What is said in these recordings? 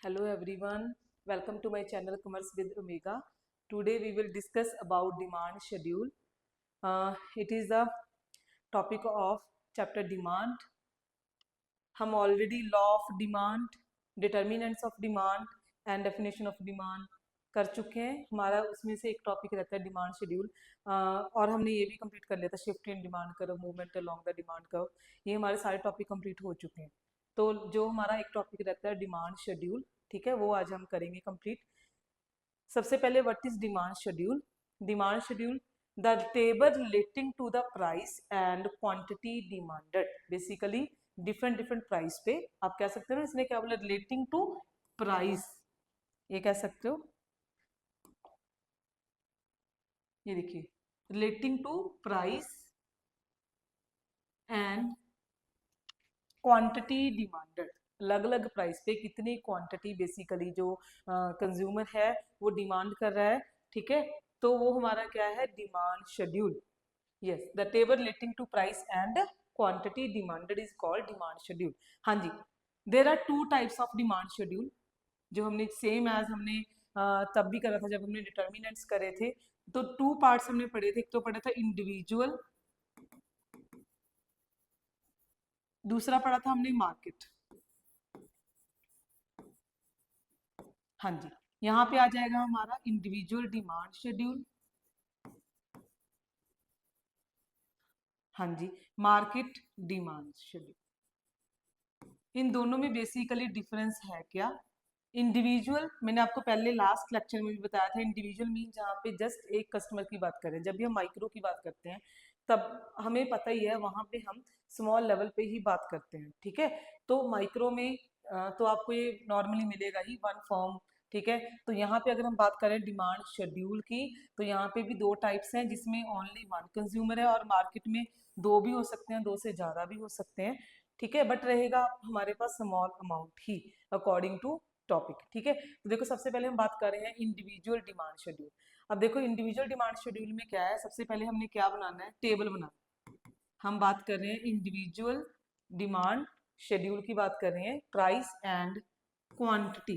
Hello everyone, welcome to my channel Commerce with Omega. Today we will discuss about demand schedule. It is the topic of chapter demand. हम already law of demand, determinants of demand and definition of demand कर चुके हैं. हमारा उसमें से एक topic रहता है डिमांड शेड्यूल, और हमने ये भी कंप्लीट कर लिया था shift in demand curve, movement along the demand curve. ये हमारे सारे टॉपिक कंप्लीट हो चुके हैं. तो जो हमारा एक टॉपिक रहता है डिमांड शेड्यूल, ठीक है, वो आज हम करेंगे कंप्लीट. सबसे पहले what is demand schedule? Demand schedule the table relating to the price and quantity demanded. Basically different different price पे आप कह सकते हो ना, इसने क्या बोला, रिलेटिंग टू प्राइस, ये कह सकते हो. ये देखिए, relating to price and quantity demanded. अलग अलग प्राइस पे कितनी क्वांटिटी बेसिकली जो कंज्यूमर है वो डिमांड कर रहा है, ठीक है, तो वो हमारा क्या है, demand schedule. Yes, the table relating to price and quantity demanded is called demand schedule. हाँ जी, there are two types of demand schedule जो हमने सेम एज हमने तब भी करा था जब हमने डिटर्मिनेंट्स करे थे. तो टू पार्ट्स हमने पढ़े थे. एक तो पढ़ा था इंडिविजुअल, दूसरा पढ़ा था हमने मार्केट. हाँ जी, यहाँ पे आ जाएगा हमारा इंडिविजुअल डिमांड शेड्यूल. हाँ जी, मार्केट डिमांड शेड्यूल. इन दोनों में बेसिकली डिफरेंस है क्या? इंडिविजुअल मैंने आपको पहले लास्ट लेक्चर में भी बताया था, इंडिविजुअल मीन जहाँ पे जस्ट एक कस्टमर की बात करें. जब भी हम माइक्रो की बात करते हैं तब हमें पता ही है वहाँ पे हम स्मॉल लेवल पे ही बात करते हैं, ठीक है. तो माइक्रो में तो आपको ये नॉर्मली मिलेगा ही वन फॉर्म, ठीक है. तो यहाँ पे अगर हम बात करें डिमांड शेड्यूल की, तो यहाँ पे भी दो टाइप्स हैं जिसमें ओनली वन कंज्यूमर है, और मार्केट में दो भी हो सकते हैं, दो से ज़्यादा भी हो सकते हैं, ठीक है, बट रहेगा हमारे पास स्मॉल अमाउंट ही अकॉर्डिंग टू टॉपिक, ठीक है. तो देखो, सबसे पहले हम बात कर रहे हैं इंडिविजुअल डिमांड शेड्यूल. अब देखो, इंडिविजुअल डिमांड शेड्यूल में क्या है, सबसे पहले हमने क्या बनाना है, टेबल बनाना. हम बात कर रहे हैं इंडिविजुअल डिमांड शेड्यूल की बात कर रहे हैं, प्राइस एंड क्वांटिटी.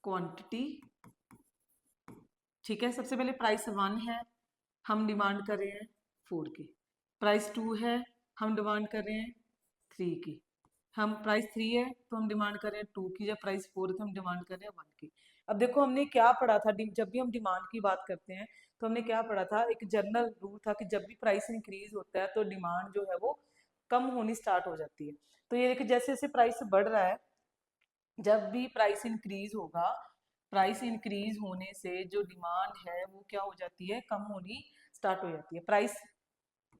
क्वांटिटी, ठीक है. सबसे पहले प्राइस 1 है, हम डिमांड कर रहे हैं 4 की. प्राइस 2 है, हम डिमांड कर रहे हैं 3 की. हम प्राइस 3 है तो हम डिमांड कर रहे हैं 2 की. जब प्राइस 4 है तो हम डिमांड कर रहे हैं 1 की. अब देखो, हमने क्या पढ़ा था, जब भी हम डिमांड की बात करते हैं तो हमने क्या पढ़ा था, एक जनरल रूल था कि जब भी प्राइस इंक्रीज होता है तो डिमांड जो है वो कम होनी स्टार्ट हो जाती है. तो ये देखिए, जैसे जैसे प्राइस बढ़ रहा है, जब भी प्राइस इंक्रीज होगा, प्राइस इंक्रीज होने से जो डिमांड है वो क्या हो जाती है, कम होनी स्टार्ट हो जाती है. प्राइस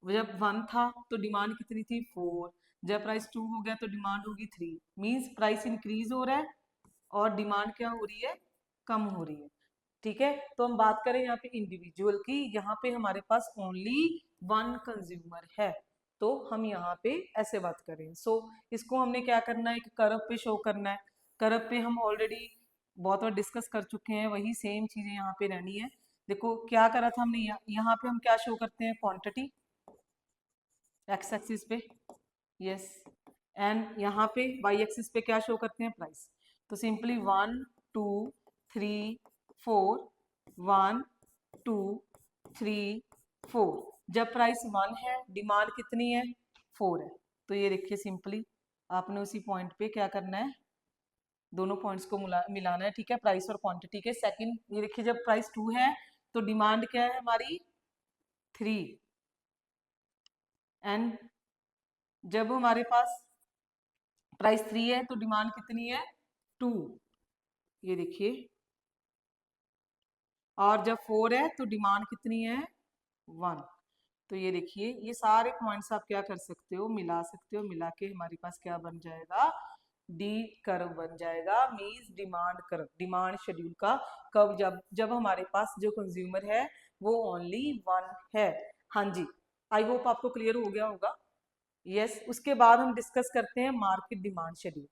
जब 1 था तो डिमांड कितनी थी, 4. जब प्राइस 2 हो गया तो डिमांड होगी 3. मींस प्राइस इंक्रीज हो रहा है और डिमांड क्या हो रही है, कम हो रही है, ठीक है. तो हम बात करें यहाँ पे इंडिविजुअल की, यहाँ पे हमारे पास ओनली वन कंज्यूमर है, तो हम यहाँ पे ऐसे बात करें. सो इसको हमने क्या करना है, एक कर्व पे शो करना है. कर्व पे हम ऑलरेडी बहुत बार डिस्कस कर चुके हैं, वही सेम चीजें यहाँ पे रहनी है. देखो क्या करा था हमने, यहाँ पे हम क्या शो करते हैं, क्वांटिटी एक्स एक्सिस पे, यस, एंड यहाँ पे वाई एक्सिस पे क्या शो करते हैं, प्राइस. तो सिंपली 1 2 3 4, 1 2 3 4. जब प्राइस 1 है, डिमांड कितनी है, 4 है. तो ये देखिए, सिंपली आपने उसी पॉइंट पे क्या करना है, दोनों पॉइंट्स को मिलाना है, ठीक है, प्राइस और क्वांटिटी के. सेकंड, ये देखिए, जब प्राइस 2 है तो डिमांड क्या है हमारी, 3. एंड जब हमारे पास प्राइस 3 है तो डिमांड कितनी है, 2. ये देखिए, और जब 4 है तो डिमांड कितनी है, 1. तो ये देखिए, ये सारे पॉइंट्स आप क्या कर सकते हो, मिला सकते हो. मिला के हमारे पास क्या बन जाएगा, डी कर्व बन जाएगा. Means demand curve, demand schedule का कर्व, जब जब हमारे पास जो कंज्यूमर है वो ओनली 1 है. हाँ जी, आई होप आपको क्लियर हो गया होगा. यस, उसके बाद हम डिस्कस करते हैं मार्केट डिमांड शेड्यूल.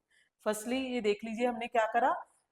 फर्स्टली ये देख लीजिए, हमने क्या करा,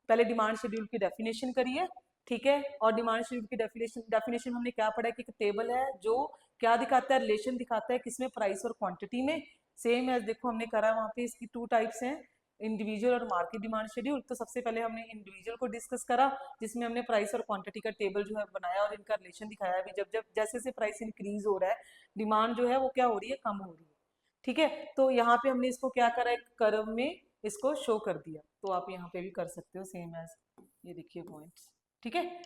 पहले डिमांड शेड्यूल की डेफिनेशन करिए, ठीक है. और डिमांड शेड्यूल की डेफिनेशन हमने क्या पढ़ा कि एक टेबल है जो क्या दिखाता है, रिलेशन दिखाता है किसमें, प्राइस और क्वांटिटी में। सेम एज देखो हमने करा वहाँ पे, इसकी 2 टाइप्स हैं, इंडिविजुअल और मार्केट डिमांड शेड्यूल। तो सबसे पहले हमने इंडिविजुअल को डिस्कस करा, जिसमें हमने प्राइस और क्वांटिटी का टेबल जो है बनाया और इनका रिलेशन दिखाया। अभी जब जब जैसे जैसे प्राइस इंक्रीज हो रहा है, डिमांड जो है वो क्या हो रही है, कम हो रही है। ठीक है, तो यहाँ पे हमने इसको क्या करा, एक कर्व में इसको शो कर दिया। तो आप यहाँ पे भी कर सकते हो सेम एज, ये देखिए पॉइंट्स। ठीक है,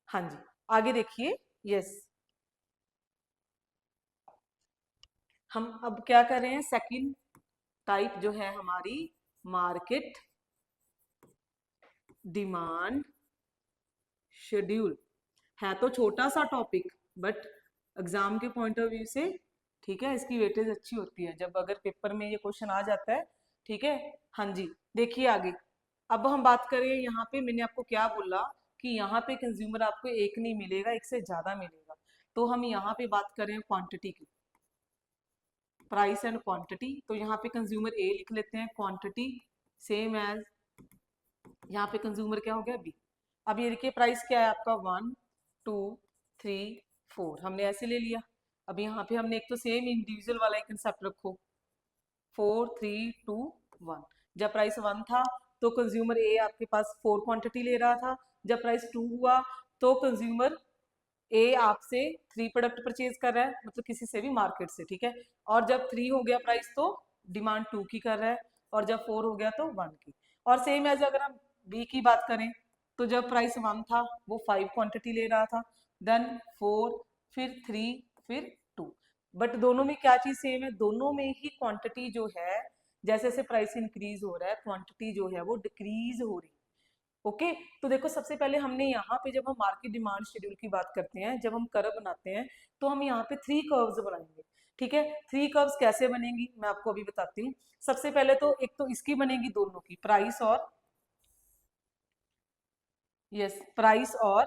हाँ जी, आगे देखिए। यस, हम अब क्या कर रहे हैं, सेकंड टाइप जो है हमारी मार्केट डिमांड शेड्यूल। है तो छोटा सा टॉपिक, बट एग्जाम के पॉइंट ऑफ व्यू से ठीक है, इसकी वेटेज अच्छी होती है जब अगर पेपर में ये क्वेश्चन आ जाता है। ठीक है, हाँ जी, देखिए आगे। अब हम बात करें, यहाँ पे मैंने आपको क्या बोला कि यहाँ पे कंज्यूमर आपको एक नहीं मिलेगा, एक से ज्यादा मिलेगा। तो हम यहाँ पे बात करें क्वांटिटी की, प्राइस एंड क्वांटिटी। तो यहाँ पे कंज्यूमर ए लिख लेते हैं, क्वांटिटी सेम एज यहाँ पे कंज्यूमर क्या हो गया, बी। अब ये देखिए प्राइस क्या है आपका, 1 2 3 4, हमने ऐसे ले लिया। अब यहाँ पे हमने एक तो सेम इंडिविजुअल वाला एक कंसेप्ट रखो, 4 3 2 1। जब प्राइस 1 था तो कंज्यूमर ए आपके पास 4 क्वांटिटी ले रहा था। जब प्राइस 2 हुआ तो कंज्यूमर ए आपसे 3 प्रोडक्ट परचेज कर रहा है, मतलब किसी से भी मार्केट से। ठीक है, और जब 3 हो गया प्राइस तो डिमांड 2 की कर रहा है, और जब 4 हो गया तो 1 की। और सेम एज अगर हम बी की बात करें, तो जब प्राइस 1 था वो 5 क्वांटिटी ले रहा था, देन 4, फिर 3, फिर 2। बट दोनों में क्या चीज सेम है, दोनों में ही क्वांटिटी जो है, जैसे जैसे प्राइस इंक्रीज हो रहा है क्वांटिटी जो है वो डिक्रीज हो रही है। ओके, तो देखो सबसे पहले हमने यहाँ पे जब हम मार्केट डिमांड शेड्यूल की बात करते हैं, जब हम कर्व बनाते हैं, तो हम यहाँ पे 3 कर्व्स बनाएंगे। ठीक है, 3 कर्व्स कैसे बनेंगी मैं आपको अभी बताती हूँ। सबसे पहले तो एक तो इसकी बनेगी दोनों की, प्राइस और यस, प्राइस और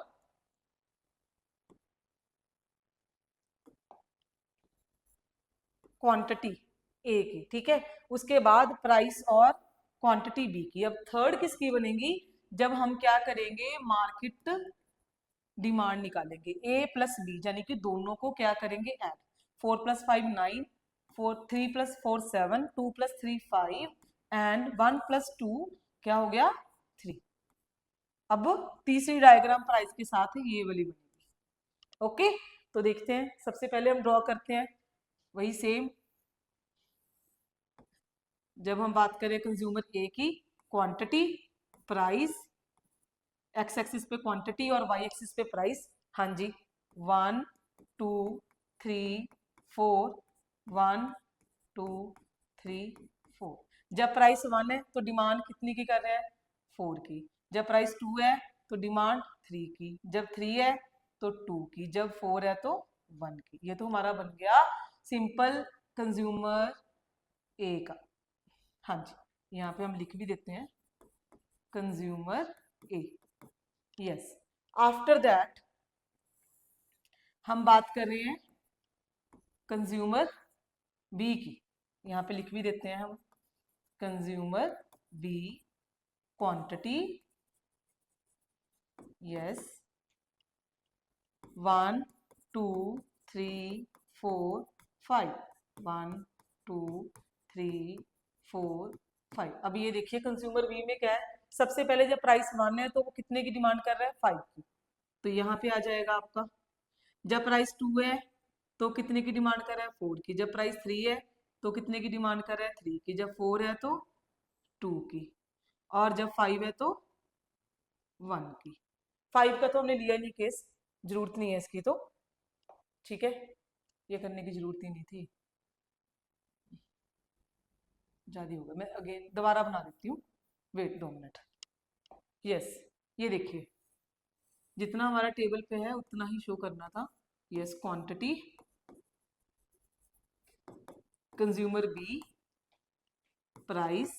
क्वांटिटी ए की। ठीक है, उसके बाद प्राइस और क्वांटिटी बी की। अब थर्ड किसकी बनेगी, जब हम क्या करेंगे, मार्केट डिमांड निकालेंगे, ए प्लस बी, यानी कि दोनों को क्या करेंगे, ऐड। 4 + 5 9, 3 + 4 7, 2 + 3 5 एंड 1 + 2 क्या हो गया, 3। अब तीसरी डायग्राम प्राइस के साथ ये वाली बनेगी। ओके, तो देखते हैं, सबसे पहले हम ड्रॉ करते हैं वही सेम। जब हम बात करें कंज्यूमर ए की, क्वांटिटी, प्राइस, एक्स एक्सिस पे क्वांटिटी और वाई एक्सिस पे प्राइस। हाँ जी, 1 2 3 4, 1 2 3 4। जब प्राइस 1 है तो डिमांड कितनी की कर रहे हैं, 4 की। जब प्राइस 2 है तो डिमांड 3 की। जब 3 है तो 2 की। जब 4 है तो 1 की। ये तो हमारा बन गया सिंपल कंज्यूमर ए का। हाँ जी, यहाँ पे हम लिख भी देते हैं consumer A. Yes, after that हम बात कर रहे हैं कंज्यूमर बी की। यहाँ पे लिख भी देते हैं हम कंज्यूमर बी, क्वांटिटी, यस, 1 2 3 4 5, 1 2 3 4 5। अब ये देखिए कंज्यूमर बी में क्या है, सबसे पहले जब प्राइस 1 है तो वो कितने की डिमांड कर रहा है, 5 की। तो यहाँ पे आ जाएगा आपका। जब प्राइस 2 है तो कितने की डिमांड कर रहा है, 4 की। जब प्राइस 3 है तो कितने की डिमांड कर रहा है, 3 की। जब 4 है तो 2 की। और जब 5 है तो 1 की। 5 का तो हमने लिया नहीं केस, जरूरत नहीं है इसकी तो। ठीक है, ये करने की जरूरत ही नहीं थी, ज्यादा होगा। मैं अगेन दोबारा बना देती हूँ, वेट 2 मिनट। यस, ये देखिए जितना हमारा टेबल पे है उतना ही शो करना था। Yes, quantity, consumer B, price,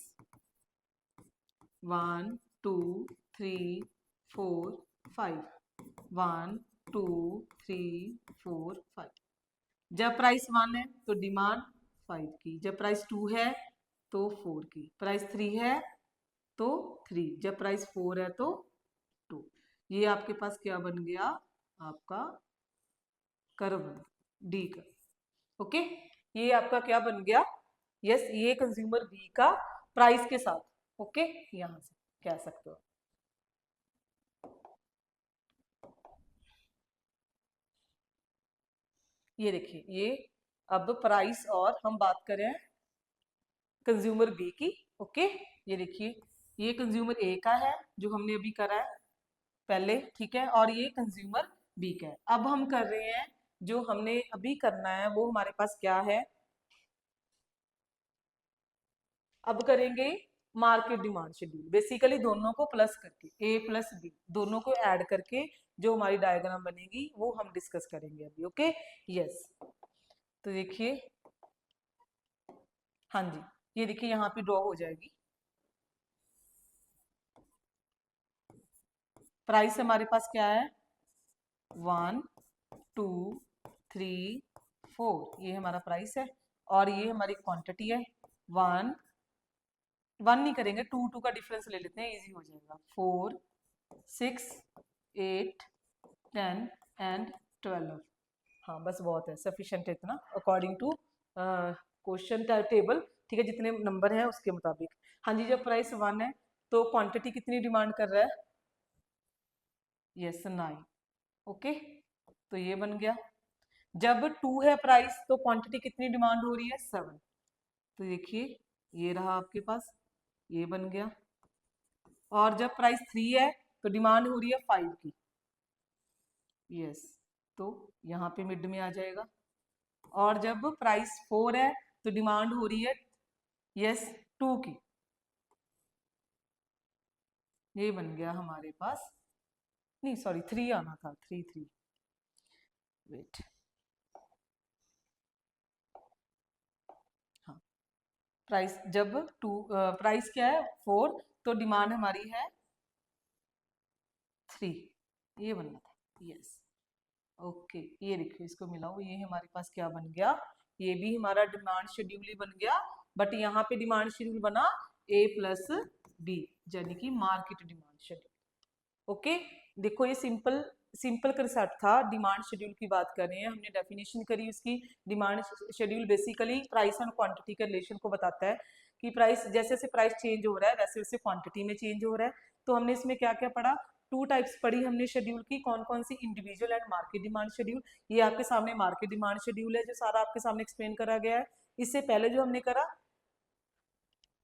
1 2 3 4 5, 1 2 3 4 5। जब प्राइस 1 है तो डिमांड 5 की। जब प्राइस 2 है तो 4 की। प्राइस 3 है तो 3। जब प्राइस 4 है तो 2। ये आपके पास क्या बन गया, आपका कर्व डी कर्व। ओके, ये आपका क्या बन गया, यस ये कंज्यूमर बी का प्राइस के साथ, ओके यहां से कह सकते हो। ये देखिए, ये अब प्राइस और हम बात करें कंज्यूमर बी की, ओके ये देखिए ये कंज्यूमर ए का है जो हमने अभी करा है पहले, ठीक है, और ये कंज्यूमर बी का है। अब हम कर रहे हैं जो हमने अभी करना है वो हमारे पास क्या है, अब करेंगे मार्केट डिमांड शेड्यूल, बेसिकली दोनों को प्लस करके ए प्लस बी दोनों को ऐड करके जो हमारी डायग्राम बनेगी वो हम डिस्कस करेंगे अभी, ओके यस। तो देखिए, हाँ जी, ये देखिए यहाँ पे ड्रॉ हो जाएगी, प्राइस हमारे पास क्या है 1 2 3 4, ये हमारा प्राइस है, और ये हमारी क्वांटिटी है 1 1 नहीं करेंगे, 2 2 का डिफरेंस ले लेते हैं, इजी हो जाएगा, 4 6 8 10 एंड 12। हाँ बस बहुत है, सफिशिएंट है इतना अकॉर्डिंग टू क्वेश्चन टेबल, ठीक है, जितने नंबर हैं उसके मुताबिक। हाँ जी, जब प्राइस 1 है तो क्वांटिटी कितनी डिमांड कर रहा है, यस 9, ओके तो ये बन गया। जब 2 है प्राइस तो क्वांटिटी कितनी डिमांड हो रही है 7, तो देखिए ये रहा आपके पास, ये बन गया। और जब प्राइस 3 है तो डिमांड हो रही है 5 की, यस तो यहाँ पे मिड में आ जाएगा। और जब प्राइस 4 है तो डिमांड हो रही है यस 2 की, ये बन गया हमारे पास, नहीं सॉरी 3 आना था, 3 3 वेट, हाँ प्राइस जब 2 प्राइस क्या है 4 तो डिमांड हमारी है 3, ये बनना था, यस ओके। ये देखिए इसको मिलाओ, ये हमारे पास क्या बन गया, ये भी हमारा डिमांड शेड्यूल ही बन गया, बट यहाँ पे डिमांड शेड्यूल बना ए प्लस बी, यानी कि मार्केट डिमांड शेड्यूल, ओके। देखो ये सिंपल सिंपल कंसेप्ट था, डिमांड शेड्यूल की बात कर रहे हैं, हमने डेफिनेशन करी उसकी। Demand schedule basically price and quantity के रिलेशन को बताता है कि प्राइस जैसे जैसे प्राइस चेंज हो रहा है वैसे वैसे क्वांटिटी में चेंज हो रहा है। तो हमने इसमें क्या क्या पढ़ा, 2 टाइप्स पढ़ी हमने शेड्यूल की, कौन कौन सी, individual and market demand schedule. ये आपके सामने मार्केट डिमांड शेड्यूल है जो सारा आपके सामने एक्सप्लेन करा गया है। इससे पहले जो हमने करा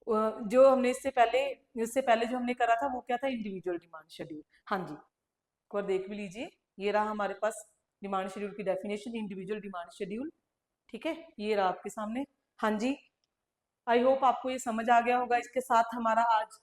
जो हमने इससे पहले जो हमने करा था वो क्या था, इंडिविजुअल डिमांड शेड्यूल। हाँ जी, एक बार देख भी लीजिए, ये रहा हमारे पास डिमांड शेड्यूल की डेफिनेशन, इंडिविजुअल डिमांड शेड्यूल, ठीक है, ये रहा आपके सामने। हाँ जी, आई होप आपको ये समझ आ गया होगा। इसके साथ हमारा आज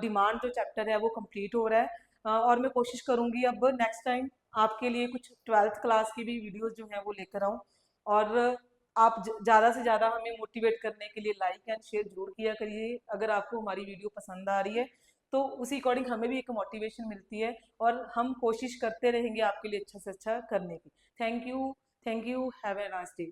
डिमांड जो चैप्टर है वो कंप्लीट हो रहा है, और मैं कोशिश करूंगी अब नेक्स्ट टाइम आपके लिए कुछ 12th क्लास की भी वीडियोस जो हैं वो लेकर आऊँ। और आप ज़्यादा से ज़्यादा हमें मोटिवेट करने के लिए लाइक एंड शेयर जरूर किया करिए, अगर आपको हमारी वीडियो पसंद आ रही है तो उसी अकॉर्डिंग हमें भी एक मोटिवेशन मिलती है, और हम कोशिश करते रहेंगे आपके लिए अच्छा से अच्छा करने की। Thank you, thank you, have a nice day.